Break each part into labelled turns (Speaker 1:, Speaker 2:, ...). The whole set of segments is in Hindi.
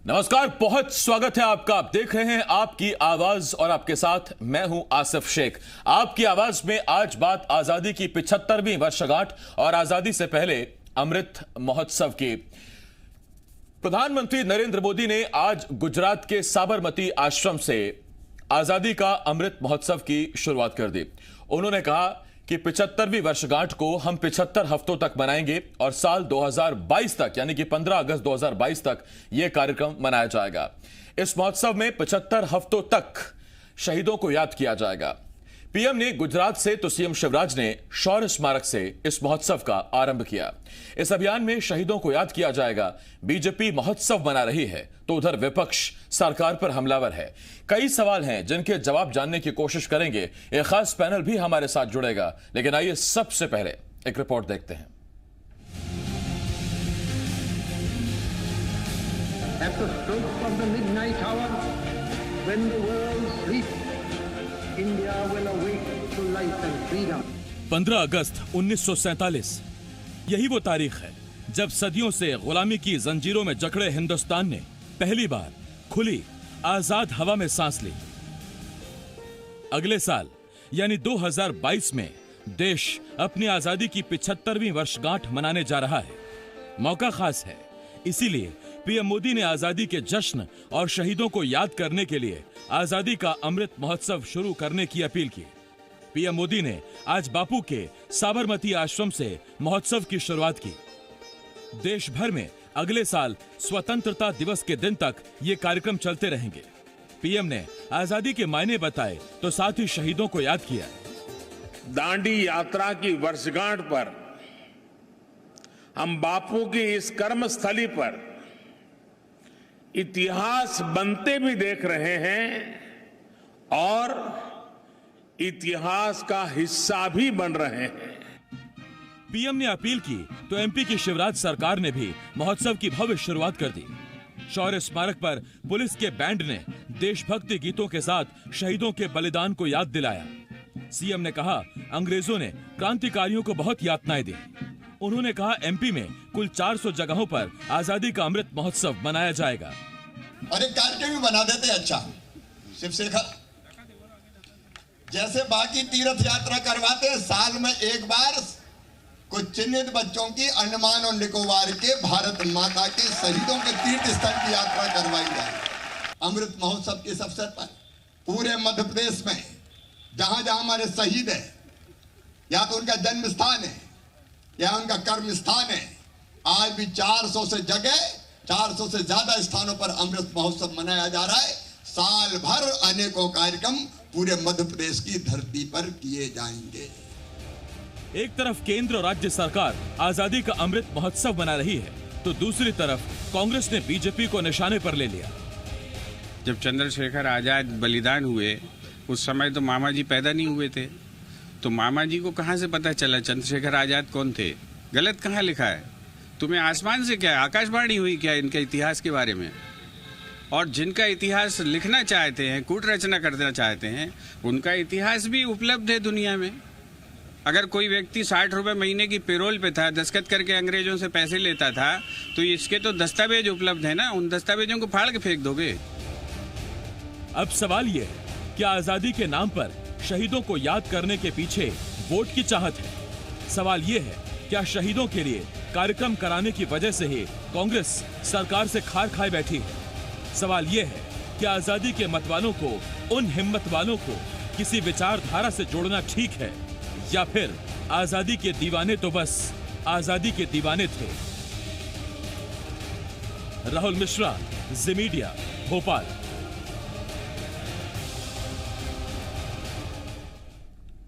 Speaker 1: नमस्कार, बहुत स्वागत है आपका। आप देख रहे हैं आपकी आवाज और आपके साथ मैं हूं आसिफ शेख। आपकी आवाज में आज बात आजादी की 75वीं वर्षगांठ और आजादी से पहले अमृत महोत्सव की। प्रधानमंत्री नरेंद्र मोदी ने आज गुजरात के साबरमती आश्रम से आजादी का अमृत महोत्सव की शुरुआत कर दी। उन्होंने कहा कि 75वीं वर्षगांठ को हम 75 हफ्तों तक मनाएंगे और साल 2022 तक यानी कि 15 अगस्त 2022 तक यह कार्यक्रम मनाया जाएगा। इस महोत्सव में 75 हफ्तों तक शहीदों को याद किया जाएगा। पीएम ने गुजरात से तो सीएम शिवराज ने शौर्य स्मारक से इस महोत्सव का आरंभ किया। इस अभियान में शहीदों को याद किया जाएगा। बीजेपी महोत्सव मना रही है तो उधर विपक्ष सरकार पर हमलावर है। कई सवाल हैं जिनके जवाब जानने की कोशिश करेंगे। एक खास पैनल भी हमारे साथ जुड़ेगा, लेकिन आइए सबसे पहले एक रिपोर्ट देखते हैं।
Speaker 2: At the stroke of the midnight hour, when the world sleeps, India will awake to life and freedom.
Speaker 3: 15 अगस्त 1947 यही वो तारीख है जब सदियों से गुलामी की जंजीरों में जकड़े हिंदुस्तान ने पहली बार खुली आजाद हवा में सांस ली। अगले साल यानी 2022 में देश अपनी आजादी की 75वीं वर्षगांठ मनाने जा रहा है। मौका खास है, इसीलिए पीएम मोदी ने आजादी के जश्न और शहीदों को याद करने के लिए आजादी का अमृत महोत्सव शुरू करने की अपील की। पीएम मोदी ने आज बापू के साबरमती आश्रम से महोत्सव की शुरुआत की। देश भर में अगले साल स्वतंत्रता दिवस के दिन तक ये कार्यक्रम चलते रहेंगे। पीएम ने आजादी के मायने बताए तो साथ ही शहीदों को याद किया।
Speaker 4: दांडी यात्रा की वर्षगांठ पर हम बापू की इस कर्मस्थली पर इतिहास बनते भी देख रहे हैं और इतिहास का हिस्सा भी बन रहे हैं।
Speaker 3: पीएम ने अपील की तो एमपी की शिवराज सरकार ने भी महोत्सव की भव्य शुरुआत कर दी। शौर्य स्मारक पर पुलिस के बैंड ने देशभक्ति गीतों के साथ शहीदों के बलिदान को याद दिलाया। सीएम ने कहा, अंग्रेजों ने क्रांतिकारियों को बहुत यातनाएं दी। उन्होंने कहा, एमपी में कुल 400 जगहों पर आजादी का अमृत महोत्सव मनाया जाएगा।
Speaker 5: और एक कार्यक्रम भी बना देते। अच्छा शिवशेखर, जैसे बाकी तीर्थ यात्रा करवाते हैं, साल में एक बार कुछ चिन्हित बच्चों की अंडमान और निकोबार के भारत माता के शहीदों के तीर्थ स्थल की यात्रा करवाई जाए। अमृत महोत्सव के इस अवसर पर पूरे मध्य प्रदेश में जहां जहां हमारे शहीद है, या तो उनका जन्म स्थान है या उनका कर्म स्थान है, आज भी 400 से जगह 400 से ज्यादा स्थानों पर अमृत महोत्सव मनाया जा रहा है। साल भर अनेकों कार्यक्रम पूरे मध्य प्रदेश की धरती पर किए जाएंगे।
Speaker 3: एक तरफ केंद्र और राज्य सरकार आजादी का अमृत महोत्सव मना रही है तो दूसरी तरफ कांग्रेस ने बीजेपी को निशाने पर ले लिया।
Speaker 6: जब चंद्रशेखर आजाद बलिदान हुए उस समय तो मामा जी पैदा नहीं हुए थे, तो मामा जी को कहां से पता चला चंद्रशेखर आजाद कौन थे? गलत कहां लिखा है? तुम्हें आसमान से क्या आकाशवाणी हुई क्या इनके इतिहास के बारे में? और जिनका इतिहास लिखना चाहते हैं, कूट रचना करना चाहते हैं, उनका इतिहास भी उपलब्ध है दुनिया में। अगर कोई व्यक्ति 60 रुपए महीने की पेरोल पे था, दस्तखत करके अंग्रेजों से पैसे लेता था, तो इसके तो दस्तावेज उपलब्ध है ना, उन दस्तावेजों को फाड़ के फेंक दोगे।
Speaker 3: अब सवाल ये है, क्या आजादी के नाम पर शहीदों को याद करने के पीछे वोट की चाहत है? सवाल ये है, क्या शहीदों के लिए कार्यक्रम कराने की वजह से ही कांग्रेस सरकार से खार खाए बैठी है? सवाल ये है, क्या आजादी के मतवालों को, उन हिम्मत वालों को किसी विचारधारा से जोड़ना ठीक है, या फिर आजादी के दीवाने तो बस आजादी के दीवाने थे? राहुल मिश्रा, जी मीडिया, भोपाल।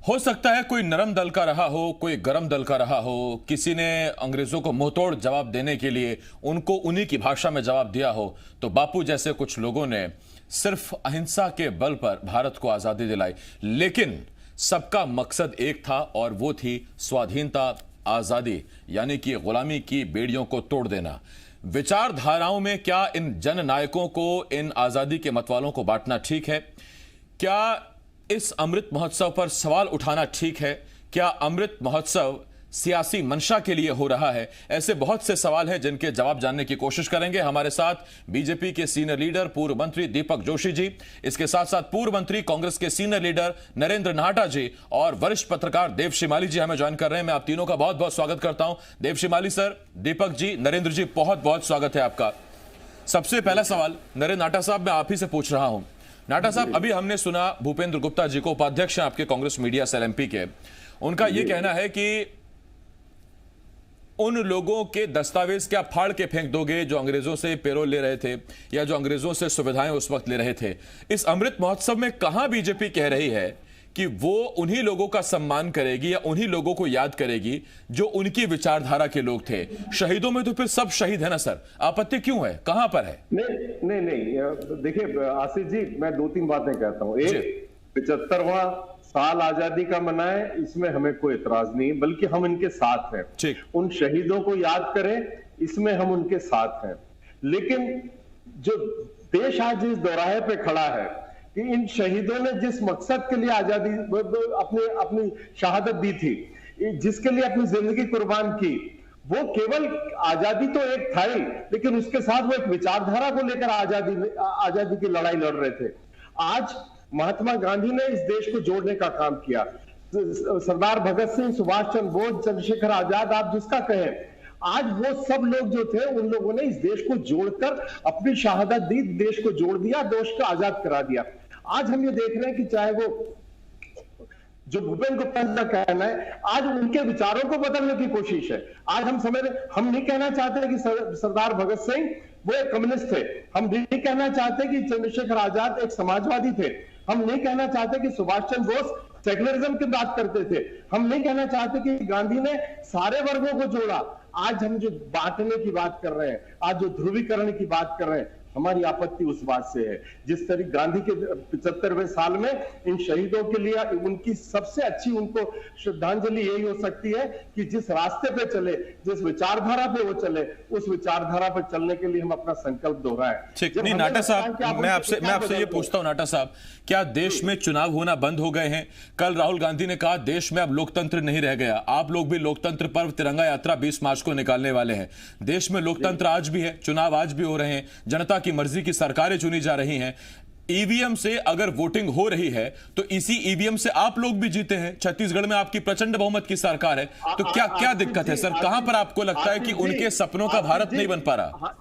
Speaker 1: हो सकता है कोई नरम दल का रहा हो, कोई गरम दल का रहा हो, किसी ने अंग्रेजों को मुंहतोड़ जवाब देने के लिए उनको उन्हीं की भाषा में जवाब दिया हो, तो बापू जैसे कुछ लोगों ने सिर्फ अहिंसा के बल पर भारत को आजादी दिलाई। लेकिन सबका मकसद एक था और वो थी स्वाधीनता, आजादी, यानी कि गुलामी की बेड़ियों को तोड़ देना। विचारधाराओं में क्या इन जननायकों को, इन आजादी के मतवालों को बांटना ठीक है? क्या इस अमृत महोत्सव पर सवाल उठाना ठीक है? क्या अमृत महोत्सव सियासी मंशा के लिए हो रहा है? ऐसे बहुत से सवाल हैं जिनके जवाब जानने की कोशिश करेंगे। हमारे साथ बीजेपी के सीनियर लीडर पूर्व मंत्री दीपक जोशी जी, इसके साथ साथ पूर्व मंत्री कांग्रेस के सीनियर लीडर नरेंद्र नाहटा जी और वरिष्ठ पत्रकार देव शिमाली जी हमें ज्वाइन कर रहे हैं। मैं आप तीनों का बहुत बहुत स्वागत करता हूं। देव शिमाली सर, दीपक जी, नरेंद्र जी, बहुत बहुत स्वागत है आपका। सबसे पहला सवाल नरेंद्र नाहटा साहब, मैं आप ही से पूछ रहा हूं। नाहटा साहब, अभी हमने सुना भूपेंद्र गुप्ता जी को, उपाध्यक्ष हैं आपके कांग्रेस मीडिया सेल एमपी के, उनका यह कहना है कि उन लोगों के दस्तावेज क्या फाड़ के फेंक दोगे जो अंग्रेजों से पेरोल ले रहे थे या जो अंग्रेजों से सुविधाएं उस वक्त ले रहे थे? इस अमृत महोत्सव में कहां बीजेपी कह रही है कि वो उन्हीं लोगों का सम्मान करेगी या उन्हीं लोगों को याद करेगी जो उनकी विचारधारा के लोग थे? शहीदों में तो फिर सब शहीद है ना सर, आपत्ति क्यों है, कहां पर है?
Speaker 7: नहीं, देखिए आशीष जी, मैं 2-3 बातें कहता हूं। एक, 75वां साल आजादी का मनाए, इसमें हमें कोई एतराज नहीं, बल्कि हम इनके साथ हैं।
Speaker 1: ठीक।
Speaker 7: उन शहीदों को याद करें, इसमें हम उनके साथ हैं। लेकिन जो देश आज इस दौराहे पे खड़ा है कि इन शहीदों ने जिस मकसद के लिए आजादी अपनी शहादत दी थी, जिसके लिए अपनी जिंदगी कुर्बान की, वो केवल आजादी तो एक था ही, लेकिन उसके साथ वो एक विचारधारा को लेकर आजादी की लड़ाई लड़ रहे थे। आज महात्मा गांधी ने इस देश को जोड़ने का काम किया। सरदार भगत सिंह, सुभाष चंद्र बोस, चंद्रशेखर आजाद, आप जिसका कहें, आज वो सब लोग जो थे, उन लोगों ने इस देश को जोड़कर अपनी शहादत दी, देश को जोड़ दिया, देश को आजाद करा दिया। आज हम ये देख रहे हैं कि चाहे वो जो भूपेंद्र गुप्ता का कहना है, आज उनके विचारों को बदलने की कोशिश है। आज हम नहीं कहना चाहते कि सरदार भगत सिंह वो एक कम्युनिस्ट थे, हम नहीं कहना चाहते कि चंद्रशेखर आजाद एक समाजवादी थे, हम नहीं कहना चाहते कि सुभाष चंद्र बोस सेकुलरिज्म की बात करते थे, हम नहीं कहना चाहते कि गांधी ने सारे वर्गों को जोड़ा। आज हम जो बांटने की बात कर रहे हैं, आज जो ध्रुवीकरण की बात कर रहे हैं, हमारी आपत्ति उस बात से है। जिस तरह गांधी के 75वें साल में इन शहीदों के लिए उनकी सबसे अच्छी उनको श्रद्धांजलि यही हो सकती है कि जिस रास्ते पे चले, जिस विचारधारा पे वो चले, उस विचारधारा पे चलने के लिए हम अपना संकल्प दोहराएं।
Speaker 1: ठीक। नहीं नाहटा साहब, मैं आपसे ये पूछता हूं, नाहटा साहब, क्या देश में चुनाव होना बंद हो गए हैं? कल राहुल गांधी ने कहा देश में अब लोकतंत्र नहीं रह गया। आप लोग भी लोकतंत्र पर्व तिरंगा यात्रा 20 मार्च को निकालने वाले हैं। देश में लोकतंत्र आज भी है, चुनाव आज भी हो रहे हैं, जनता की मर्जी की सरकारें चुनी जा रही हैं। ईवीएम से अगर वोटिंग हो रही है तो इसी ईवीएम से आप लोग भी जीते हैं। छत्तीसगढ़ में आपकी प्रचंड बहुमत की सरकार है, तो क्या दिक्कत है सर? कहां पर आपको लगता है कि उनके सपनों का भारत नहीं बन पा रहा?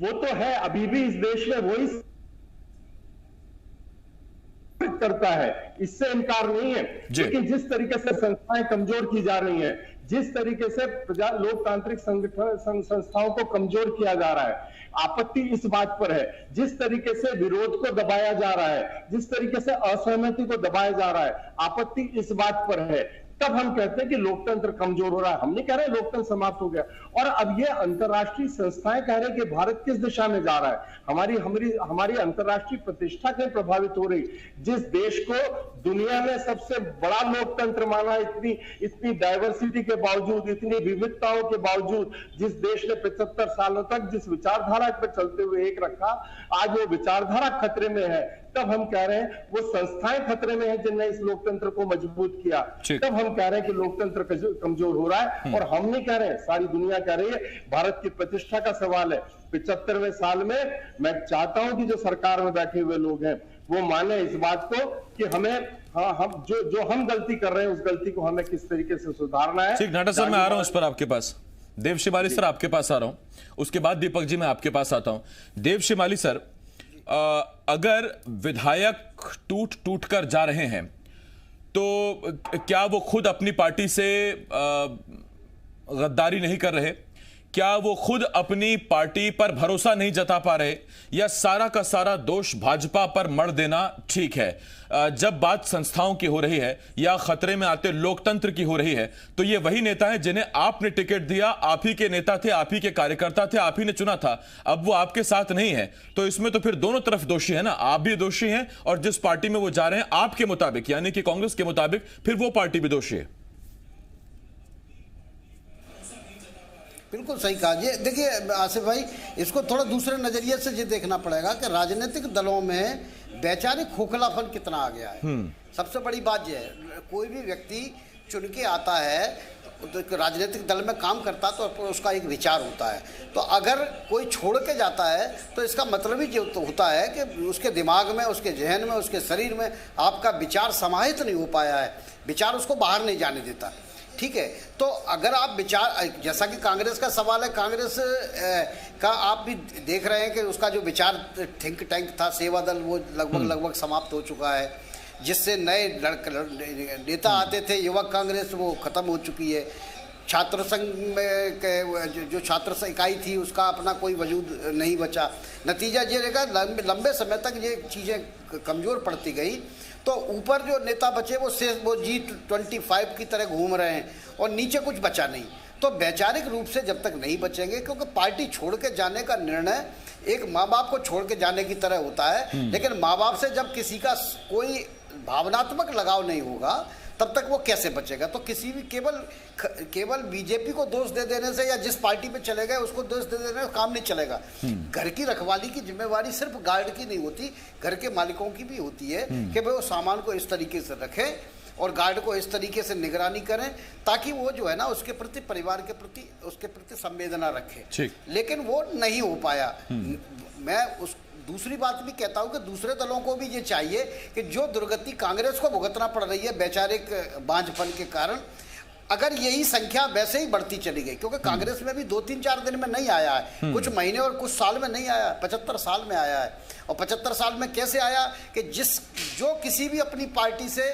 Speaker 7: वो तो है, अभी भी इस देश में वही करता है, इससे इनकार नहीं है। लेकिन जिस तरीके से संस्थाएं कमजोर की जा रही हैं, जिस तरीके से लोकतांत्रिक संस्थाओं को कमजोर किया जा रहा है, आपत्ति इस बात पर है। जिस तरीके से विरोध को दबाया जा रहा है, जिस तरीके से असहमति को दबाया जा रहा है, आपत्ति इस बात पर है। तब हम कहते हैं कि लोकतंत्र कमजोर हो रहा है। हम नहीं कह रहे लोकतंत्र समाप्त हो गया। और अब ये अंतर्राष्ट्रीय संस्थाएं कह रहे हैं कि भारत किस दिशा में जा रहा है। हमारी अंतर्राष्ट्रीय प्रतिष्ठा क्यों प्रभावित हो रही? जिस देश को दुनिया में सबसे बड़ा लोकतंत्र माना, इतनी डाइवर्सिटी के बावजूद, इतनी विविधताओं के बावजूद, जिस देश ने 75 सालों तक जिस विचारधारा पर चलते हुए एक रखा, आज वो विचारधारा खतरे में है। तब हम कह रहे हैं वो संस्थाएं खतरे में हैं जिनने इस लोकतंत्र को मजबूत किया। तब हम कह रहे हैं कि लोकतंत्र कमजोर हो रहा है। और हम नहीं कह रहे, सारी दुनिया कह रही है। भारत की प्रतिष्ठा का सवाल है। 75वें साल में मैं चाहता हूं कि जो सरकार में बैठे हुए लोग हैं वो माने इस बात को कि हमें हम जो हम गलती कर रहे हैं, उस गलती को हमें किस तरीके से सुधारना है।
Speaker 1: ठीक, नाहटा सर, मैं आ रहा हूं उस पर आपके पास। देव शिमाली सर, आपके पास आ रहा हूं, उसके बाद दीपक जी मैं आपके पास आता हूं। देव शिमाली सर, अगर विधायक टूट कर जा रहे हैं तो क्या वो खुद अपनी पार्टी से गद्दारी नहीं कर रहे? क्या वो खुद अपनी पार्टी पर भरोसा नहीं जता पा रहे, या सारा का सारा दोष भाजपा पर मढ़ देना ठीक है? जब बात संस्थाओं की हो रही है या खतरे में आते लोकतंत्र की हो रही है, तो ये वही नेता है जिन्हें आपने टिकट दिया, आप ही के नेता थे, आप ही के कार्यकर्ता थे, आप ही ने चुना था। अब वो आपके साथ नहीं है, तो इसमें तो फिर दोनों तरफ दोषी है ना। आप भी दोषी हैं और जिस पार्टी में वो जा रहे हैं आपके मुताबिक, यानी कि कांग्रेस के मुताबिक, फिर वो पार्टी भी दोषी है।
Speaker 8: बिल्कुल सही कहा। ये देखिए आसिफ भाई, इसको थोड़ा दूसरे नजरिए से ये देखना पड़ेगा कि राजनीतिक दलों में वैचारिक खोखलापन कितना आ गया है। सबसे बड़ी बात यह है, कोई भी व्यक्ति चुन के आता है तो राजनीतिक दल में काम करता है तो उसका एक विचार होता है। तो अगर कोई छोड़ के जाता है तो इसका मतलब ही जो होता है कि उसके दिमाग में, उसके जहन में, उसके शरीर में आपका विचार समाहित नहीं हो पाया है, विचार उसको बाहर नहीं जाने देता। ठीक है, तो अगर आप विचार, जैसा कि कांग्रेस का सवाल है, कांग्रेस का आप भी देख रहे हैं कि उसका जो विचार थिंक टैंक था सेवा दल, वो लगभग समाप्त हो चुका है, जिससे नए नेता आते थे, युवक कांग्रेस वो खत्म हो चुकी है। छात्र संघ में जो छात्र संघ इकाई थी उसका अपना कोई वजूद नहीं बचा। नतीजा ये रहेगा, लंबे समय तक ये चीज़ें कमज़ोर पड़ती गई तो ऊपर जो नेता बचे वो G25 की तरह घूम रहे हैं और नीचे कुछ बचा नहीं। तो वैचारिक रूप से जब तक नहीं बचेंगे, क्योंकि पार्टी छोड़ के जाने का निर्णय एक माँ बाप को छोड़ के जाने की तरह होता है, लेकिन माँ बाप से जब किसी का कोई भावनात्मक लगाव नहीं होगा तब तक वो कैसे बचेगा। तो किसी भी केवल बीजेपी को दोष दे देने से या जिस पार्टी में चले गए उसको दोष दे देने से काम नहीं चलेगा। घर की रखवाली की जिम्मेवारी सिर्फ गार्ड की नहीं होती, घर के मालिकों की भी होती है कि भाई वो सामान को इस तरीके से रखें और गार्ड को इस तरीके से निगरानी करें ताकि वो जो है ना उसके प्रति, परिवार के प्रति, उसके प्रति संवेदना रखे। लेकिन वो नहीं हो पाया। मैं दूसरी बात भी कहता हूं कि दूसरे दलों को भी ये चाहिए कि जो दुर्गति कांग्रेस को भुगतना पड़ रही है वैचारिक बांझपन के कारण, अगर यही संख्या वैसे ही बढ़ती चली गई, क्योंकि कांग्रेस में भी 2-3-4 दिन में नहीं आया है, कुछ महीने और कुछ साल में नहीं आया, 75 साल में आया है। और 75 साल में कैसे आया कि जो किसी भी अपनी पार्टी से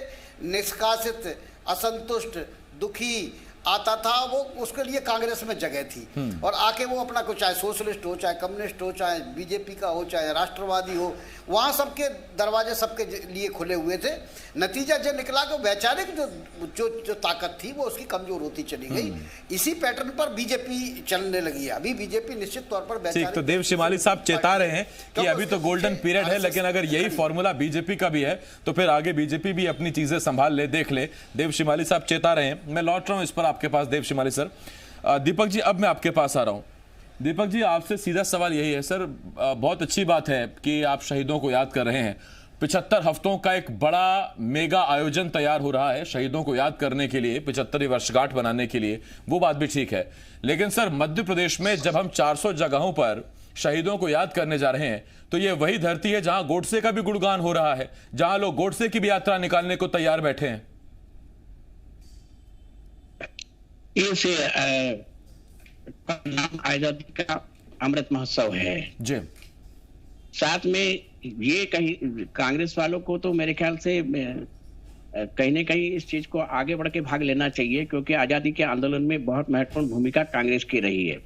Speaker 8: निष्कासित, असंतुष्ट, दुखी आता था वो उसके लिए कांग्रेस में जगह थी और आके वो अपना को चाहे सोशलिस्ट हो, चाहे कम्युनिस्ट हो, चाहे बीजेपी का हो, चाहे राष्ट्रवादी हो, वहाँ सबके दरवाजे सबके लिए खुले हुए थे। नतीजा जो निकला कि वैचारिक जो ताकत थी वो उसकी कमजोर होती चली गई। इसी पैटर्न पर बीजेपी चलने लगी है। अभी बीजेपी निश्चित तौर पर वैचारिक,
Speaker 1: तो देव शिमाली साहब चेता रहे हैं कि अभी तो गोल्डन पीरियड है, लेकिन अगर यही फॉर्मूला बीजेपी का भी है तो फिर आगे बीजेपी भी अपनी चीजें संभाल ले, देख ले। देव शिमाली साहब चेता रहे हैं। मैं लौट रहा हूं इस पर आपके पास, देव शिमाली सर। दीपक जी, अब मैं आपके पास आ रहा हूं। दीपक जी, आपसे सीधा सवाल यही है सर, बहुत अच्छी बात है कि आप शहीदों को याद कर रहे हैं। 75 हफ्तों का एक बड़ा मेगा आयोजन तैयार हो रहा है शहीदों को याद करने के लिए, 75वीं वर्षगांठ बनाने के लिए, वो बात भी ठीक है। लेकिन सर, मध्य प्रदेश में जब हम 400 जगहों पर शहीदों को याद करने जा रहे हैं तो ये वही धरती है जहां गोडसे का भी गुणगान हो रहा है, जहां लोग गोडसे की भी यात्रा निकालने को तैयार बैठे हैं।
Speaker 9: इसे आजादी का अमृत महोत्सव है जी। साथ में ये कहीं कांग्रेस वालों को तो मेरे ख्याल से कहीं न कहीं इस चीज को आगे बढ़ के भाग लेना चाहिए, क्योंकि आजादी के आंदोलन में बहुत महत्वपूर्ण भूमिका कांग्रेस की रही है।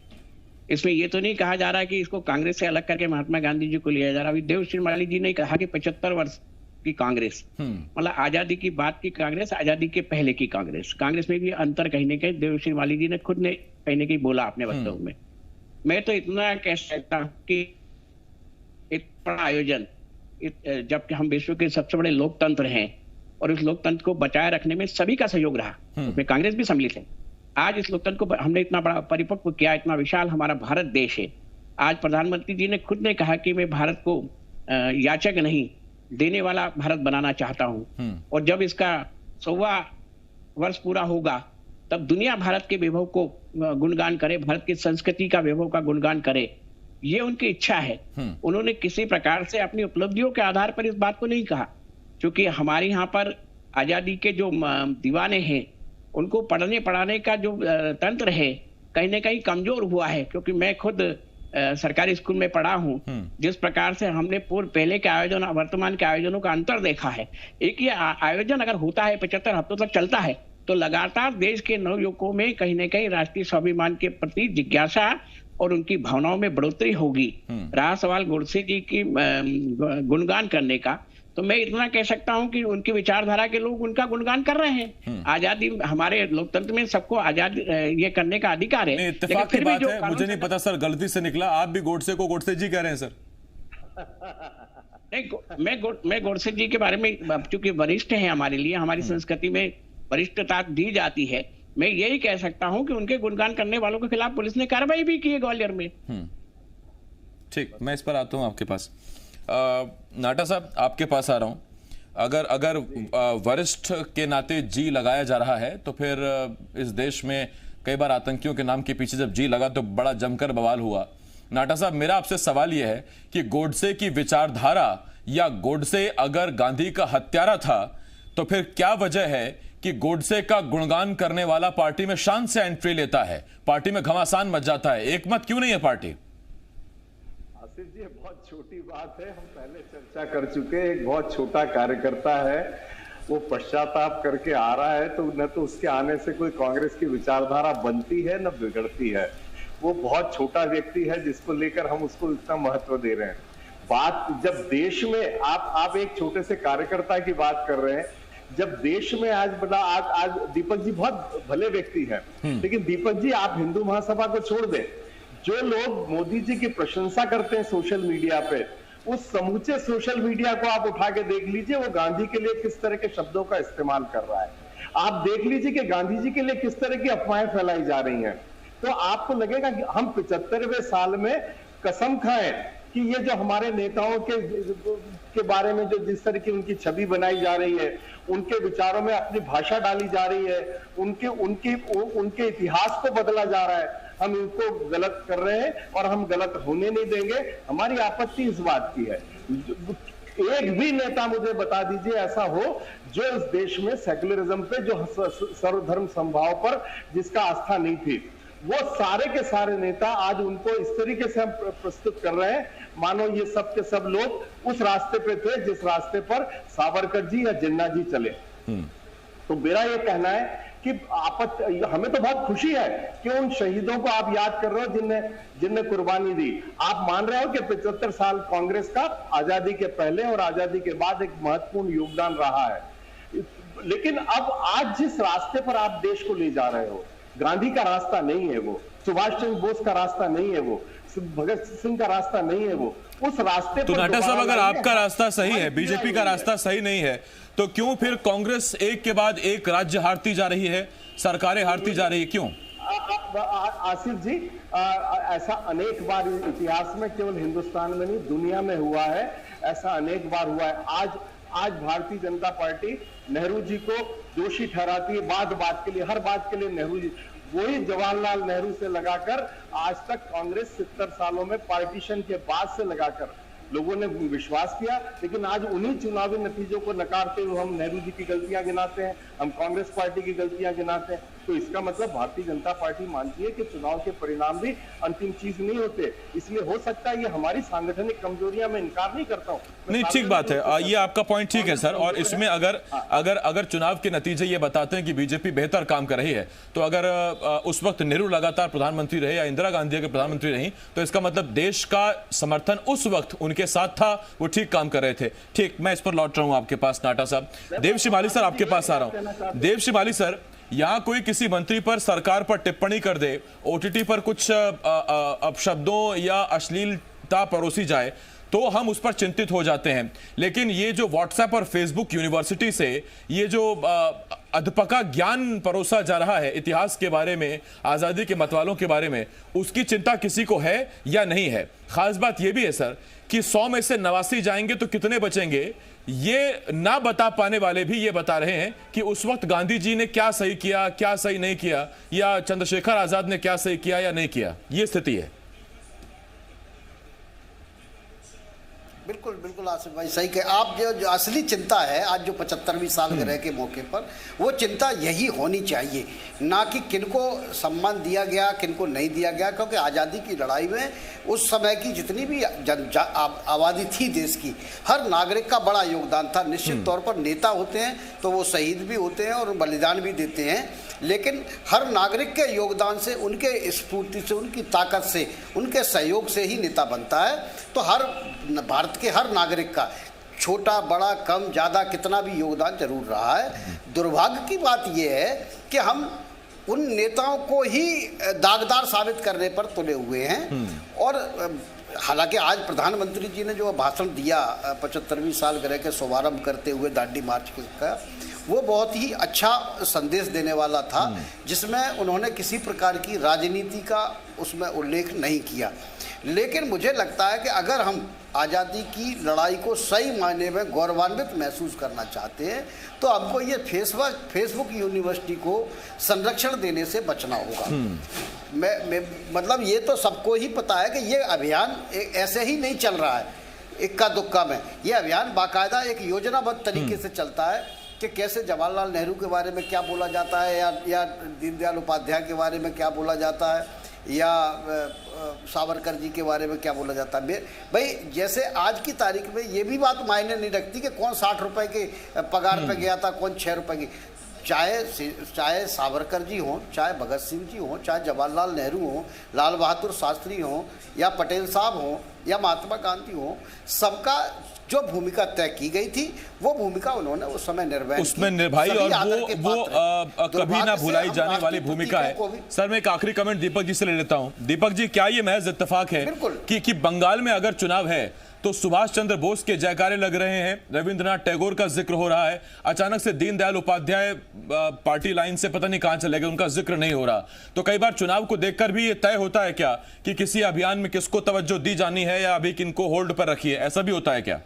Speaker 9: इसमें ये तो नहीं कहा जा रहा कि इसको कांग्रेस से अलग करके महात्मा गांधी जी को लिया जा रहा। अभी देव शिमाली जी ने कहा कि 75 वर्ष की कांग्रेस, मतलब आजादी की बात की कांग्रेस, आजादी के पहले की कांग्रेस। कांग्रेस में भी अंतर कहीं न कहीं देव शिमाली जी ने खुद ने कहीं न कहीं बोला अपने वक्तव्य में। मैं तो इतना कह सकता हूं कि एक बड़ा आयोजन, जबकि हम विश्व के सबसे बड़े लोकतंत्र हैं और इस लोकतंत्र को बचाए रखने में सभी का सहयोग रहा, उसमें कांग्रेस भी सम्मिलित है। आज इस लोकतंत्र को हमने इतना बड़ा परिपक्व किया, इतना विशाल हमारा भारत देश है। आज प्रधानमंत्री जी ने खुद ने कहा कि मैं भारत को याचक नहीं, देने वाला भारत बनाना चाहता हूं। और जब इसका 100वां वर्ष पूरा होगा तब दुनिया भारत के वैभव को गुणगान करे, भारत की संस्कृति का वैभव का गुणगान करे, ये उनकी इच्छा है। उन्होंने किसी प्रकार से अपनी उपलब्धियों के आधार पर इस बात को नहीं कहा, क्योंकि हमारे यहाँ पर आजादी के जो दीवाने हैं उनको पढ़ने पढ़ाने का जो तंत्र है कहीं ना कहीं कमजोर हुआ है। क्योंकि मैं खुद सरकारी स्कूल में पढ़ा हूं, जिस प्रकार से हमने पूर्व पहले के आयोजन वर्तमान के आयोजनों का अंतर देखा है। एक ये आयोजन अगर होता है 75 हफ्तों तक चलता है तो लगातार देश के नवयुवकों में कहीं ना कहीं राष्ट्रीय स्वाभिमान के प्रति जिज्ञासा और उनकी भावनाओं में बढ़ोतरी होगी। रहा सवाल गोडसे जी की गुणगान करने का, तो मैं इतना कह सकता हूं कि उनकी विचारधारा के लोग उनका गुणगान कर रहे हैं। आजादी, हमारे लोकतंत्र में सबको आजाद ये करने का अधिकार है।
Speaker 1: इत्तेफाक की बात है, मुझे नहीं पता सर, गलती से निकला, आप भी गोडसे को गोडसे जी कह रहे हैं सर।
Speaker 9: नहीं, मैं गोडसे जी के बारे में, चूंकि वरिष्ठ हैं हमारे लिए, हमारी संस्कृति में वरिष्ठता दी जाती है, मैं यही कह सकता हूं कि उनके गुणगान करने वालों के खिलाफ पुलिस ने कार्रवाई भी की है ग्वालियर में। ठीक,
Speaker 1: मैं इस पर आता हूं आपके पास। नाटा साहब, आपके पास आ रहा हूं। अगर वरिष्ठ के नाते जी लगाया जा रहा है तो फिर इस देश में कई बार आतंकियों के नाम के पीछे जब जी लगा तो बड़ा जमकर बवाल हुआ। नाटा साहब, मेरा आपसे सवाल यह है कि गोडसे की विचारधारा या गोडसे अगर गांधी का हत्यारा था तो फिर क्या वजह है कि गोडसे का गुणगान करने वाला पार्टी में शान से एंट्री लेता है, पार्टी में घमासान मच जाता है? एक मत क्यों नहीं है पार्टी?
Speaker 7: आसिफ जी, बहुत छोटी बात है, हम पहले चर्चा कर चुके। एक बहुत छोटा कार्यकर्ता है, वो पश्चाताप करके आ रहा है, तो न तो उसके आने से कोई कांग्रेस की विचारधारा बनती है न बिगड़ती है। वो बहुत छोटा व्यक्ति है जिसको लेकर हम उसको इतना महत्व दे रहे हैं। बात जब देश में आप एक छोटे से कार्यकर्ता की बात कर रहे हैं, जब देश में आज दीपक जी बहुत भले व्यक्ति हैं, लेकिन दीपक जी आप हिंदू महासभा को छोड़ दें, जो लोग मोदी जी की प्रशंसा करते हैं सोशल मीडिया पे, उस समूचे सोशल मीडिया को आप उठा के देख लीजिए, वो गांधी के लिए किस तरह के शब्दों का इस्तेमाल कर रहा है। आप देख लीजिए कि गांधी जी के लिए किस तरह की अफवाहें फैलाई जा रही हैं। तो आपको लगेगा कि हम 75वें साल में कसम खाएं कि ये जो हमारे नेताओं के बारे में जो जिस तरह की उनकी छवि बनाई जा रही है, उनके विचारों में अपनी भाषा डाली जा रही है, उनके इतिहास को बदला जा रहा है, हम इनको गलत कर रहे हैं और हम गलत होने नहीं देंगे। हमारी आपत्ति इस बात की है, एक भी नेता मुझे बता दीजिए ऐसा हो जो इस देश में सेक्युलरिज्म पे, जो सर्वधर्म समभाव पर जिसका आस्था नहीं थी, वो सारे के सारे नेता आज उनको इस तरीके से हम प्रस्तुत कर रहे हैं मानो ये सब के सब लोग उस रास्ते पे थे जिस रास्ते पर सावरकर जी या जिन्ना जी चले। तो मेरा ये कहना है कि हमें तो बहुत खुशी है कि उन शहीदों को आप याद कर रहे हो जिनने कुर्बानी दी। आप मान रहे हो कि 75 साल कांग्रेस का आजादी के पहले और आजादी के बाद एक महत्वपूर्ण योगदान रहा है, लेकिन अब आज जिस रास्ते पर आप देश को ले जा रहे हो, गांधी का रास्ता नहीं है वो, सुभाष चंद्र बोस का रास्ता नहीं है वो, भगत सिंह का रास्ता नहीं है वो, उस रास्ते
Speaker 1: तो नाटा साहब, अगर आपका रास्ता सही है, बीजेपी का रास्ता सही नहीं है, तो क्यों फिर कांग्रेस एक के बाद एक राज्य हारती जा रही है, सरकारें हारती जा रही है, क्यों?
Speaker 7: आसिफ जी, ऐसा अनेक बार इतिहास में, केवल हिंदुस्तान में नहीं दुनिया में हुआ है, ऐसा अनेक बार हुआ है। आज भारतीय जनता पार्टी नेहरू जी को दोषी ठहराती है, बात के लिए, हर बात के लिए नेहरू जी, वही जवाहरलाल नेहरू से लगाकर आज तक कांग्रेस 70 सालों में पार्टीशन के बाद से लगाकर लोगों ने विश्वास किया, लेकिन आज उन्हीं चुनावी नतीजों को नकारते हुए हम नेहरू जी की गलतियां गिनाते हैं, हम कांग्रेस पार्टी की गलतियां गिनाते हैं। तो इसका मतलब भारतीय जनता पार्टी मानती है कि चुनाव के परिणाम भी अंतिम चीज नहीं होते। इसलिए हो सकता है ये हमारी सांगठनिक कमजोरियां, मैं इनकार नहीं करता हूं।
Speaker 1: नहीं, ठीक बात है, ये आपका पॉइंट ठीक है सर। और इसमें अगर चुनाव के नतीजे ये बताते हैं कि बीजेपी बेहतर काम कर रही है, तो अगर उस वक्त नेहरू लगातार प्रधानमंत्री रहे या इंदिरा गांधी अगर प्रधानमंत्री रही, तो इसका मतलब देश का समर्थन उस वक्त उनके साथ था, वो ठीक काम कर रहे थे। ठीक, मैं इस पर लौट रहा हूं आपके पास नाटा साहब। देव शिमाली सर, आपके पास आ रहा हूं। देव शिमाली सर, यहां कोई किसी मंत्री पर, सरकार पर टिप्पणी कर दे, ओटीटी पर कुछ अपशब्दों या अश्लीलता परोसी जाए, तो हम उस पर चिंतित हो जाते हैं। लेकिन ये जो व्हाट्सएप और फेसबुक यूनिवर्सिटी से ये जो अधपका ज्ञान परोसा जा रहा है इतिहास के बारे में, आजादी के मतवालों के बारे में, उसकी चिंता किसी को है या नहीं है? खास बात यह भी है सर कि 100 में से 89 जाएंगे तो कितने बचेंगे, ये ना बता पाने वाले भी ये बता रहे हैं कि उस वक्त गांधी जी ने क्या सही किया, क्या सही नहीं किया, या चंद्रशेखर आजाद ने क्या सही किया या नहीं किया। ये स्थिति है।
Speaker 8: बिल्कुल बिल्कुल आसिफ भाई सही कहे आप। जो असली चिंता है आज जो 75वीं सालगिरह के मौके पर, वो चिंता यही होनी चाहिए, ना कि किनको सम्मान दिया गया किनको नहीं दिया गया, क्योंकि आज़ादी की लड़ाई में उस समय की जितनी भी आबादी थी देश की, हर नागरिक का बड़ा योगदान था। निश्चित तौर पर नेता होते हैं तो वो शहीद भी होते हैं और बलिदान भी देते हैं, लेकिन हर नागरिक के योगदान से, उनके स्फूर्ति से, उनकी ताकत से, उनके सहयोग से ही नेता बनता है। तो हर भारत के हर नागरिक का छोटा बड़ा कम ज़्यादा कितना भी योगदान जरूर रहा है। दुर्भाग्य की बात यह है कि हम उन नेताओं को ही दागदार साबित करने पर तुले हुए हैं। और हालांकि आज प्रधानमंत्री जी ने जो भाषण दिया 75वीं सालगिरह के शुभारंभ करते हुए दांडी मार्च का, वो बहुत ही अच्छा संदेश देने वाला था, जिसमें उन्होंने किसी प्रकार की राजनीति का उसमें उल्लेख नहीं किया। लेकिन मुझे लगता है कि अगर हम आज़ादी की लड़ाई को सही मायने में गौरवान्वित महसूस करना चाहते हैं तो हमको ये फेसबुक यूनिवर्सिटी को संरक्षण देने से बचना होगा। मतलब ये तो सबको ही पता है कि ये अभियान ऐसे ही नहीं चल रहा है इक्का दुक्का में। ये अभियान बाकायदा एक योजनाबद्ध तरीके से चलता है कि कैसे जवाहरलाल नेहरू के बारे में क्या बोला जाता है या दीनदयाल उपाध्याय के बारे में क्या बोला जाता है या सावरकर जी के बारे में क्या बोला जाता है। भाई जैसे आज की तारीख में ये भी बात मायने नहीं रखती कि कौन 60 रुपए के पगार पे गया था, कौन 6 रुपए की। चाहे सावरकर जी हों, चाहे भगत सिंह जी हों, चाहे जवाहरलाल नेहरू हों, लाल बहादुर शास्त्री हों या पटेल साहब हों या महात्मा गांधी हों, सबका जो भूमिका तय की गई थी वो भूमिका उन्होंने उस समय उसमें
Speaker 1: निभाई और वो कभी ना भुलाई जाने वाली भूमिका है। सर मैं एक आखिरी कमेंट दीपक जी से ले लेता हूं। दीपक जी, क्या ये महज इत्तेफाक है कि बंगाल में अगर चुनाव है तो सुभाष चंद्र बोस के जयकारे लग रहे हैं, रविंद्रनाथ टैगोर का जिक्र हो रहा है, अचानक से दीनदयाल उपाध्याय पार्टी लाइन से पता नहीं कहां चले गए, उनका जिक्र नहीं हो रहा। तो कई बार चुनाव को देखकर भी ये तय होता है क्या कि किसी अभियान में किसको तवज्जो दी जानी है या अभी किनको होल्ड पर रखी है, ऐसा भी होता है क्या?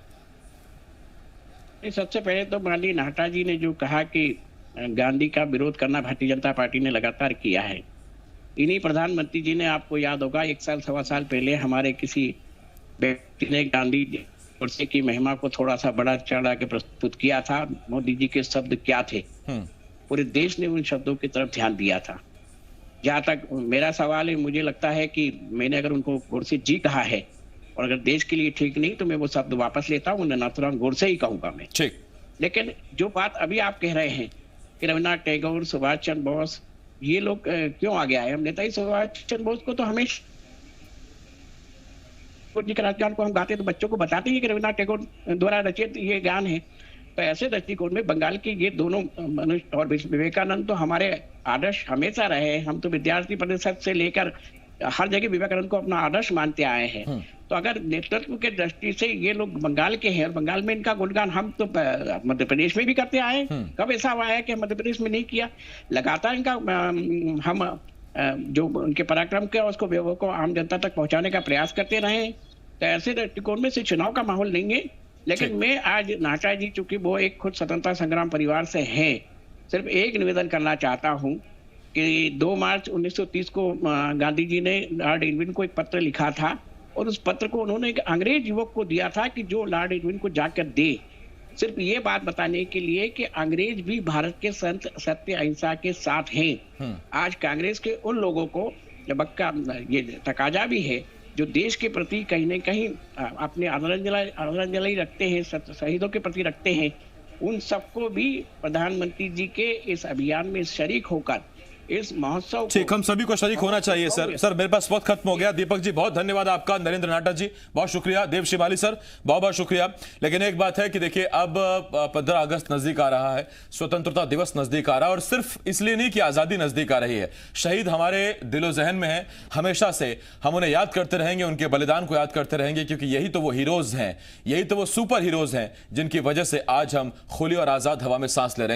Speaker 9: सबसे पहले तो माननीय नाहटा जी ने जो कहा कि गांधी का विरोध करना भारतीय जनता पार्टी ने लगातार किया है। इन्हीं प्रधानमंत्री जी ने, आपको याद होगा, 1 साल सवा साल पहले हमारे किसी व्यक्ति ने गांधी गोडसे की महिमा को थोड़ा सा बड़ा चढ़ा के प्रस्तुत किया था। मोदी जी के शब्द क्या थे, पूरे देश ने उन शब्दों की तरफ ध्यान दिया था। जहां तक मेरा सवाल है, मुझे लगता है कि मैंने अगर उनको गोडसे जी कहा है और अगर देश के लिए ठीक नहीं तो मैं वो शब्द वापस लेता हूँ, नाथुराम गोडसे ही कहूंगा मैं।
Speaker 1: ठीक।
Speaker 9: लेकिन जो बात अभी आप कह रहे हैं कि रविन्द्रनाथ टैगोर, सुभाष चंद्र बोस, ये लोग क्यों आगे आए? हम नेताजी सुभाष चंद्र बोस को तो हमेशा जी के राजगान को हम गाते तो बच्चों को बताते हैं कि रविन्द्रनाथ टैगोर द्वारा रचित ये गान है। तो ऐसे दृष्टिकोण में बंगाल के ये दोनों मनुष्य और विवेकानंद तो हमारे आदर्श हमेशा रहे। हम तो विद्यार्थी परिषद से लेकर हर जगह विवेकानंद को अपना आदर्श मानते आए हैं। तो अगर नेतृत्व के दृष्टि से ये लोग बंगाल के हैं और बंगाल में इनका गुणगान हम तो मध्य प्रदेश में भी करते आए, कब ऐसा हुआ है कि मध्य प्रदेश में नहीं किया? लगातार इनका हम जो उनके पराक्रम के उसको विवेक को आम जनता तक पहुंचाने का प्रयास करते रहे। तो ऐसे दृष्टिकोण में से चुनाव का माहौल नहीं है। लेकिन मैं आज नाहटा जी, चूंकि वो एक खुद स्वतंत्रता संग्राम परिवार से हैं, सिर्फ एक निवेदन करना चाहता हूं कि 2 मार्च 1930 को गांधी जी ने लॉर्ड इरविन को एक पत्र लिखा था और उस पत्र को उन्होंने एक अंग्रेज युवक को दिया था कि जो लॉर्ड इरविन को जाकर दे, सिर्फ ये बात बताने के लिए कि अंग्रेज भी भारत के संत सत्य अहिंसा के साथ हैं। आज कांग्रेस के उन लोगों को जबक्का ये तकाजा भी है जो देश के प्रति कहीं न कहीं अपने आदरांजलि रखते हैं, शहीदों के प्रति रखते हैं, उन सबको भी प्रधानमंत्री जी के इस अभियान में शरीक होकर इस महोत्सव,
Speaker 1: ठीक, हम सभी को शरीक होना चाहिए। सर मेरे पास वक्त खत्म हो गया। दीपक जी बहुत धन्यवाद आपका, नरेंद्र नाहटा जी बहुत शुक्रिया, देव शिमाली सर बहुत बहुत शुक्रिया। लेकिन एक बात है कि देखिए अब 15 अगस्त नजदीक आ रहा है, स्वतंत्रता दिवस नजदीक आ रहा है और सिर्फ इसलिए नहीं कि आजादी नजदीक आ रही है, शहीद हमारे दिलो जहन में है, हमेशा से हम उन्हें याद करते रहेंगे, उनके बलिदान को याद करते रहेंगे, क्योंकि यही तो वो हीरोज हैं, यही तो वो सुपर हीरोज हैं जिनकी वजह से आज हम खुली और आजाद हवा में सांस ले रहे हैं।